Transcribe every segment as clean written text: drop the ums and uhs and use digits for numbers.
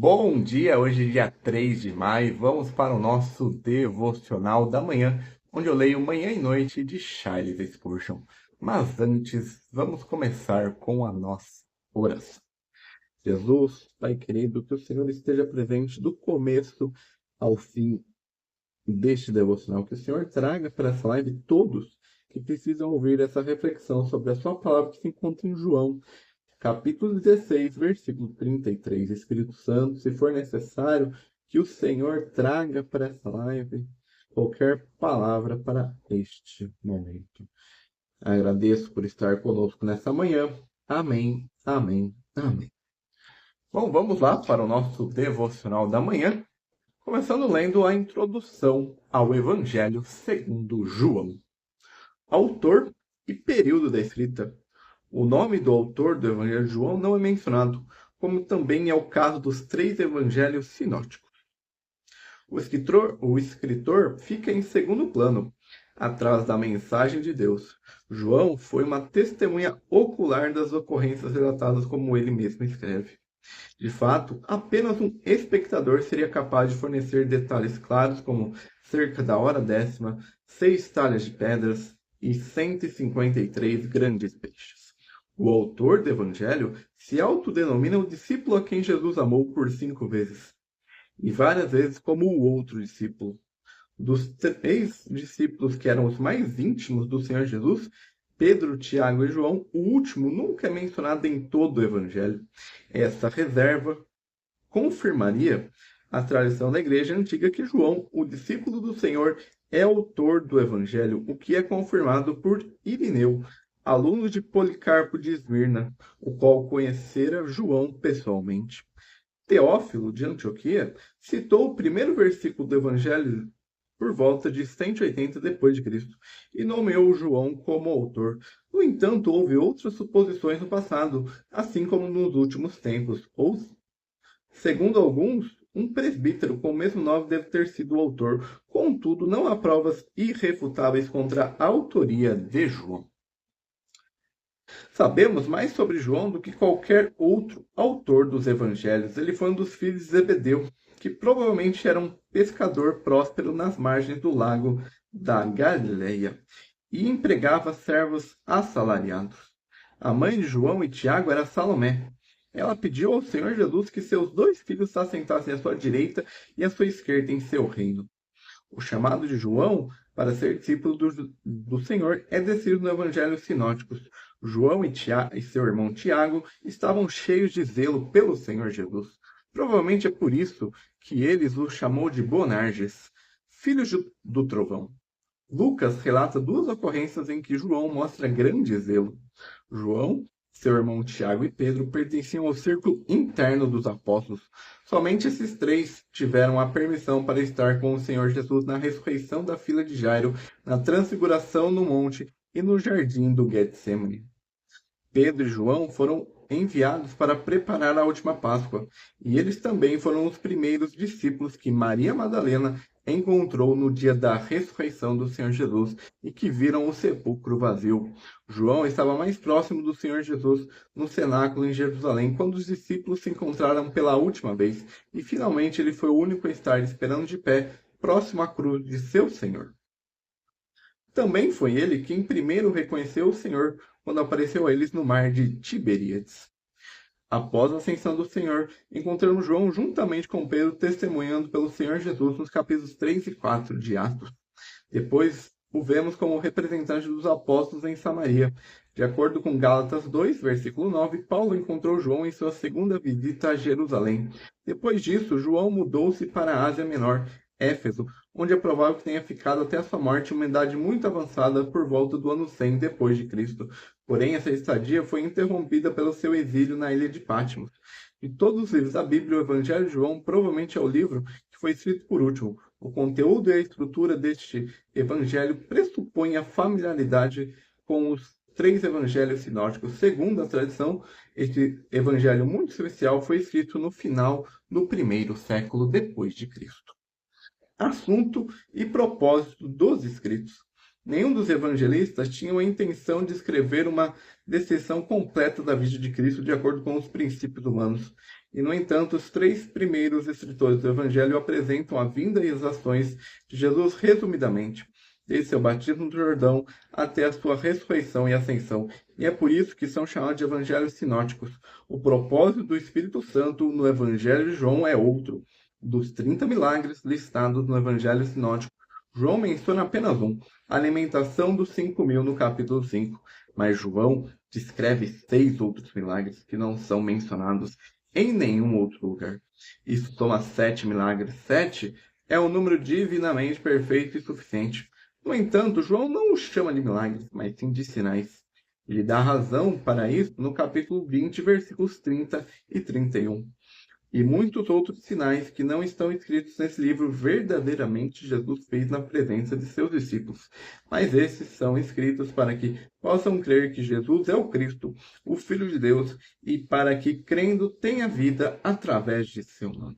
Bom dia, hoje é dia 3 de maio. Vamos para o nosso devocional da manhã, onde eu leio Manhã e Noite de Charles Spurgeon. Mas antes, vamos começar com a nossa oração. Jesus, Pai querido, que o Senhor esteja presente do começo ao fim deste devocional, que o Senhor traga para essa live todos que precisam ouvir essa reflexão sobre a sua palavra que se encontra em João, capítulo 16, versículo 33. Espírito Santo, se for necessário, que o Senhor traga para essa live qualquer palavra para este momento. Agradeço por estar conosco nessa manhã. Amém, amém, amém. Bom, vamos lá para o nosso devocional da manhã, começando lendo a introdução ao Evangelho segundo João. Autor e período da escrita. O nome do autor do Evangelho de João não é mencionado, como também é o caso dos 3 evangelhos sinóticos. O escritor fica em segundo plano, atrás da mensagem de Deus. João foi uma testemunha ocular das ocorrências relatadas, como ele mesmo escreve. De fato, apenas um espectador seria capaz de fornecer detalhes claros, como cerca da hora 10ª, 6 talhas de pedras e 153 grandes peixes. O autor do Evangelho se autodenomina o discípulo a quem Jesus amou por 5 vezes, e várias vezes como o outro discípulo. Dos 3 discípulos que eram os mais íntimos do Senhor Jesus, Pedro, Tiago e João, o último nunca é mencionado em todo o Evangelho. Essa reserva confirmaria a tradição da igreja antiga que João, o discípulo do Senhor, é autor do Evangelho, o que é confirmado por Irineu, aluno de Policarpo de Esmirna, o qual conhecera João pessoalmente. Teófilo, de Antioquia, citou o primeiro versículo do Evangelho por volta de 180 depois de Cristo e nomeou João como autor. No entanto, houve outras suposições no passado, assim como nos últimos tempos. Ou, segundo alguns, um presbítero com o mesmo nome deve ter sido o autor. Contudo, não há provas irrefutáveis contra a autoria de João. Sabemos mais sobre João do que qualquer outro autor dos evangelhos. Ele foi um dos filhos de Zebedeu, que provavelmente era um pescador próspero nas margens do lago da Galileia e empregava servos assalariados. A mãe de João e Tiago era Salomé. Ela pediu ao Senhor Jesus que seus 2 filhos se assentassem à sua direita e à sua esquerda em seu reino. O chamado de João para ser discípulo do Senhor é descrito no Evangelho Sinóticos. João e seu irmão Tiago estavam cheios de zelo pelo Senhor Jesus. Provavelmente é por isso que eles o chamou de Boanerges, filhos do trovão. Lucas relata 2 ocorrências em que João mostra grande zelo. João, seu irmão Tiago e Pedro pertenciam ao círculo interno dos apóstolos. Somente esses 3 tiveram a permissão para estar com o Senhor Jesus na ressurreição da filha de Jairo, na transfiguração no monte e no jardim do Getsemane. Pedro e João foram enviados para preparar a última Páscoa, e eles também foram os primeiros discípulos que Maria Madalena encontrou no dia da ressurreição do Senhor Jesus e que viram o sepulcro vazio. João estava mais próximo do Senhor Jesus no cenáculo em Jerusalém quando os discípulos se encontraram pela última vez, e finalmente ele foi o único a estar esperando de pé, próximo à cruz de seu Senhor. Também foi ele quem primeiro reconheceu o Senhor quando apareceu a eles no mar de Tiberíades. Após a ascensão do Senhor, encontramos João juntamente com Pedro testemunhando pelo Senhor Jesus nos capítulos 3 e 4 de Atos. Depois o vemos como representante dos apóstolos em Samaria. De acordo com Gálatas 2, versículo 9, Paulo encontrou João em sua segunda visita a Jerusalém. Depois disso, João mudou-se para a Ásia Menor, Éfeso, onde é provável que tenha ficado até a sua morte em uma idade muito avançada por volta do ano 100 depois de Cristo. Porém, essa estadia foi interrompida pelo seu exílio na ilha de Patmos. De todos os livros da Bíblia, o Evangelho de João provavelmente é o livro que foi escrito por último. O conteúdo e a estrutura deste evangelho pressupõe a familiaridade com os 3 evangelhos sinóticos. Segundo a tradição, este evangelho muito especial foi escrito no final do 1º século depois de Cristo. Assunto e propósito dos escritos. Nenhum dos evangelistas tinha a intenção de escrever uma descrição completa da vida de Cristo de acordo com os princípios humanos. E, no entanto, os três primeiros escritores do Evangelho apresentam a vinda e as ações de Jesus resumidamente, desde seu batismo no Jordão até a sua ressurreição e ascensão. E é por isso que são chamados de evangelhos sinóticos. O propósito do Espírito Santo no Evangelho de João é outro. Dos 30 milagres listados no Evangelho sinótico, João menciona apenas um, a alimentação dos 5.000 no capítulo 5. Mas João descreve 6 outros milagres que não são mencionados em nenhum outro lugar. Isso toma 7 milagres. 7 é um número divinamente perfeito e suficiente. No entanto, João não os chama de milagres, mas sim de sinais. Ele dá razão para isso no capítulo 20, versículos 30 e 31. E muitos outros sinais que não estão escritos nesse livro verdadeiramente Jesus fez na presença de seus discípulos. Mas esses são escritos para que possam crer que Jesus é o Cristo, o Filho de Deus, e para que, crendo, tenha vida através de seu nome.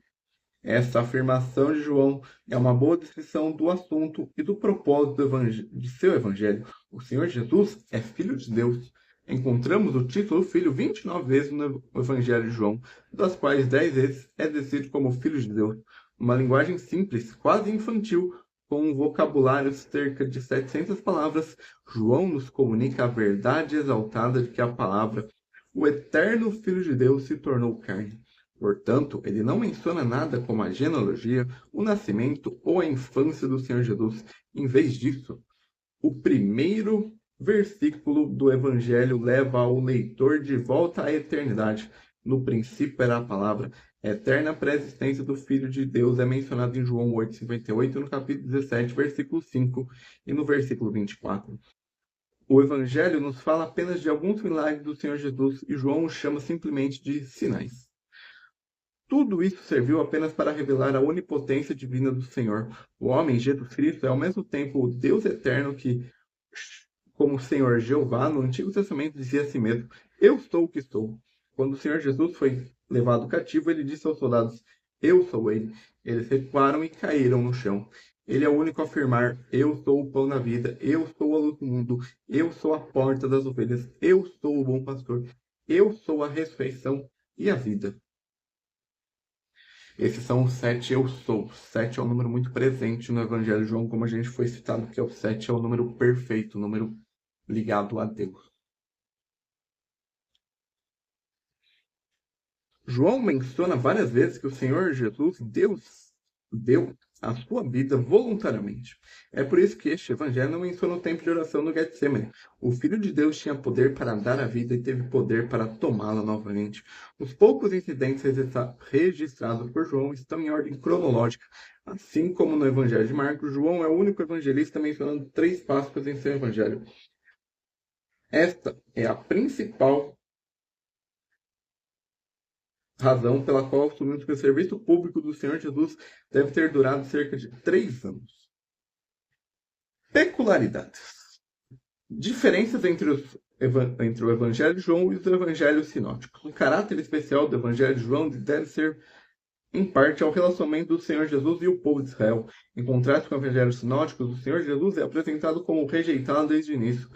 Essa afirmação de João é uma boa descrição do assunto e do propósito de seu evangelho. O Senhor Jesus é Filho de Deus. Encontramos o título Filho 29 vezes no Evangelho de João, das quais 10 vezes é descrito como Filho de Deus. Uma linguagem simples, quase infantil, com um vocabulário de cerca de 700 palavras, João nos comunica a verdade exaltada de que a palavra, o eterno Filho de Deus, se tornou carne. Portanto, ele não menciona nada como a genealogia, o nascimento ou a infância do Senhor Jesus. Em vez disso, o primeiro versículo do Evangelho leva o leitor de volta à eternidade. No princípio era a palavra. A eterna pré-existência do Filho de Deus é mencionada em João 8,58, no capítulo 17, versículo 5 e no versículo 24. O Evangelho nos fala apenas de alguns milagres do Senhor Jesus e João os chama simplesmente de sinais. Tudo isso serviu apenas para revelar a onipotência divina do Senhor. O homem, Jesus Cristo, é ao mesmo tempo o Deus eterno que, como o Senhor Jeová, no Antigo Testamento dizia a si mesmo, eu sou o que sou. Quando o Senhor Jesus foi levado cativo, ele disse aos soldados, eu sou ele. Eles recuaram e caíram no chão. Ele é o único a afirmar, eu sou o pão da vida, eu sou a luz do mundo, eu sou a porta das ovelhas, eu sou o bom pastor, eu sou a ressurreição e a vida. Esses são os 7 eu sou. 7 é um número muito presente no Evangelho de João, como a gente foi citado, que o 7 é o número perfeito, o número ligado a Deus. João menciona várias vezes que o Senhor Jesus, Deus, deu a sua vida voluntariamente. É por isso que este evangelho não menciona o tempo de oração no Getsemane. O Filho de Deus tinha poder para dar a vida e teve poder para tomá-la novamente. Os poucos incidentes registrados por João estão em ordem cronológica. Assim como no Evangelho de Marcos, João é o único evangelista mencionando 3 Páscoas em seu evangelho. Esta é a principal razão pela qual assumimos que o serviço público do Senhor Jesus deve ter durado cerca de 3 anos. Peculiaridades. Diferenças entre o Evangelho de João e os Evangelhos sinóticos. O caráter especial do Evangelho de João deve ser, em parte, ao relacionamento do Senhor Jesus e o povo de Israel. Em contraste com o Evangelho sinótico, o Senhor Jesus é apresentado como rejeitado desde o início.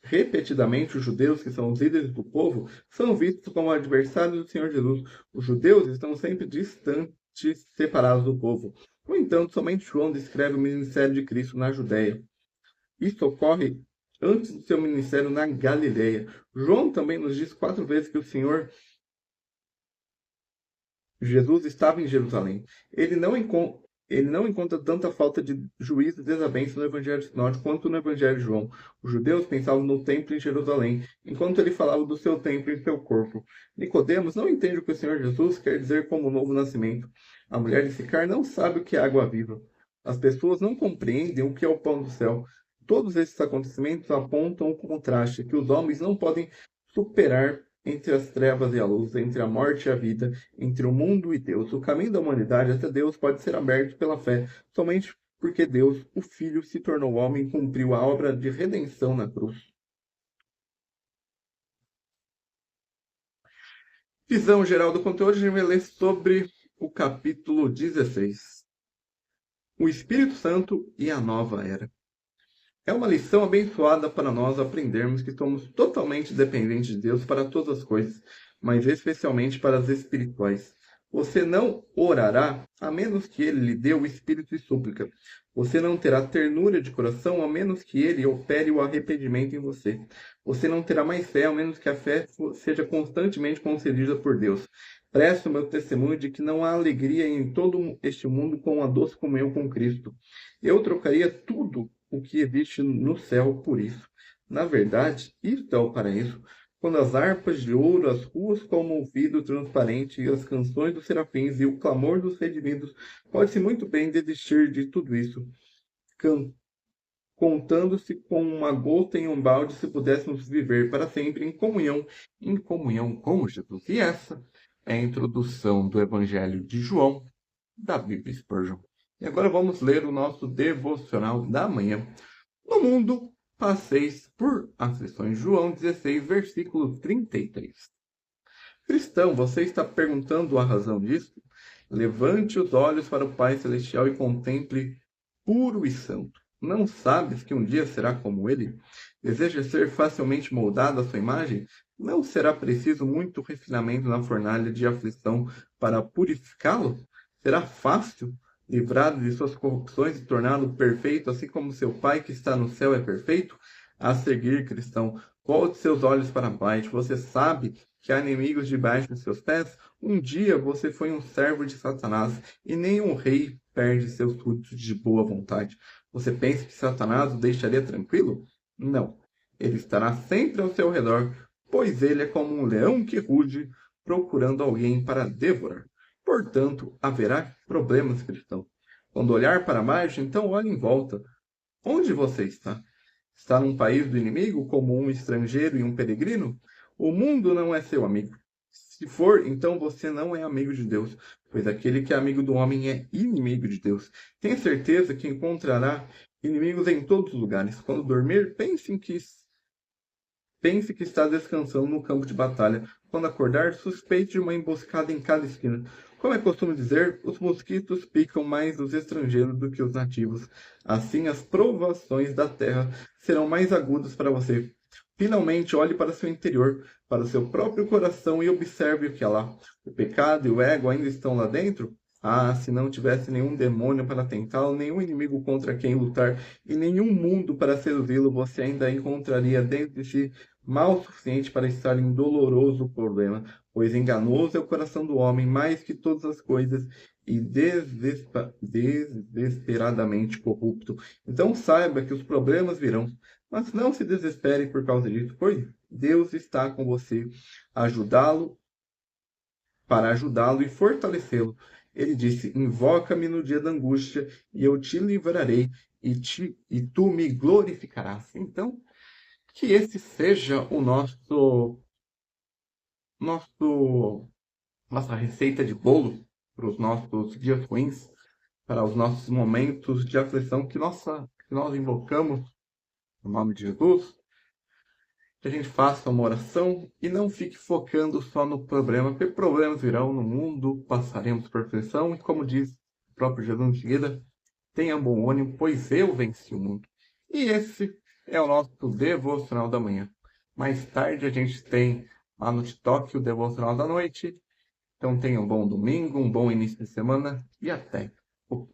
Repetidamente, os judeus, que são os líderes do povo, são vistos como adversários do Senhor Jesus. Os judeus estão sempre distantes, separados do povo. No entanto, somente João descreve o ministério de Cristo na Judéia. Isso ocorre antes do seu ministério na Galileia. João também nos diz 4 vezes que o Senhor Jesus estava em Jerusalém. Ele não encontra tanta falta de juízo e desavença no Evangelho sinótico quanto no Evangelho de João. Os judeus pensavam no templo em Jerusalém, enquanto ele falava do seu templo em seu corpo. Nicodemos não entende o que o Senhor Jesus quer dizer como novo nascimento. A mulher de Sicar não sabe o que é água viva. As pessoas não compreendem o que é o pão do céu. Todos esses acontecimentos apontam o contraste que os homens não podem superar entre as trevas e a luz, entre a morte e a vida, entre o mundo e Deus. O caminho da humanidade até Deus pode ser aberto pela fé, somente porque Deus, o Filho, se tornou homem e cumpriu a obra de redenção na cruz. Visão geral do conteúdo, a gente vai ler sobre o capítulo 16. O Espírito Santo e a nova era. É uma lição abençoada para nós aprendermos que somos totalmente dependentes de Deus para todas as coisas, mas especialmente para as espirituais. Você não orará a menos que Ele lhe dê o espírito de súplica. Você não terá ternura de coração a menos que Ele opere o arrependimento em você. Você não terá mais fé a menos que a fé seja constantemente concedida por Deus. Presto o meu testemunho de que não há alegria em todo este mundo com a doce comunhão com Cristo. Eu trocaria tudo o que existe no céu por isso. Na verdade, isto é o paraíso. Quando as harpas de ouro, as ruas como o vidro transparente e as canções dos serafins e o clamor dos redimidos, pode-se muito bem desistir de tudo isso, contando-se com uma gota em um balde se pudéssemos viver para sempre em comunhão com Jesus. E essa é a introdução do Evangelho de João, da Bíblia Spurgeon. E agora vamos ler o nosso devocional da manhã. No mundo, passeis por aflições. João 16, versículo 33. Cristão, você está perguntando a razão disso? Levante os olhos para o Pai Celestial e contemple puro e santo. Não sabes que um dia será como ele? Deseja ser facilmente moldado à sua imagem? Não será preciso muito refinamento na fornalha de aflição para purificá-lo? Será fácil livrado de suas corrupções e torná-lo perfeito, assim como seu Pai que está no céu é perfeito? A seguir, cristão, volte seus olhos para baixo. Você sabe que há inimigos debaixo de seus pés? Um dia você foi um servo de Satanás, e nenhum rei perde seus frutos de boa vontade. Você pensa que Satanás o deixaria tranquilo? Não. Ele estará sempre ao seu redor, pois ele é como um leão que ruge, procurando alguém para devorar. Portanto, haverá problemas, cristão. Quando olhar para baixo, então olhe em volta. Onde você está? Está num país do inimigo, como um estrangeiro e um peregrino? O mundo não é seu amigo. Se for, então você não é amigo de Deus, pois aquele que é amigo do homem é inimigo de Deus. Tenha certeza que encontrará inimigos em todos os lugares. Quando dormir, pense que está descansando no campo de batalha. Quando acordar, suspeite de uma emboscada em cada esquina. Como é costume dizer, os mosquitos picam mais os estrangeiros do que os nativos. Assim, as provações da terra serão mais agudas para você. Finalmente, olhe para seu interior, para o seu próprio coração e observe o que há lá. O pecado e o ego ainda estão lá dentro? Ah, se não tivesse nenhum demônio para tentá-lo, nenhum inimigo contra quem lutar e nenhum mundo para seduzi-lo, você ainda encontraria dentro de si mal suficiente para estar em doloroso problema, pois enganoso é o coração do homem mais que todas as coisas e desesperadamente corrupto. Então saiba que os problemas virão, mas não se desespere por causa disso, pois Deus está com você, ajudá-lo, para ajudá-lo e fortalecê-lo. Ele disse: Invoca-me no dia da angústia, e eu te livrarei, e tu me glorificarás. Então, que esse seja o nosso nossa receita de bolo para os nossos dias ruins, para os nossos momentos de aflição que nós invocamos no nome de Jesus. Que a gente faça uma oração e não fique focando só no problema, porque problemas virão no mundo, passaremos por aflição, e como diz o próprio Jesus em seguida, tenha bom ânimo, pois eu venci o mundo. E esse é o nosso devocional da manhã. Mais tarde a gente tem lá no TikTok o devocional da noite. Então tenha um bom domingo, um bom início de semana e até o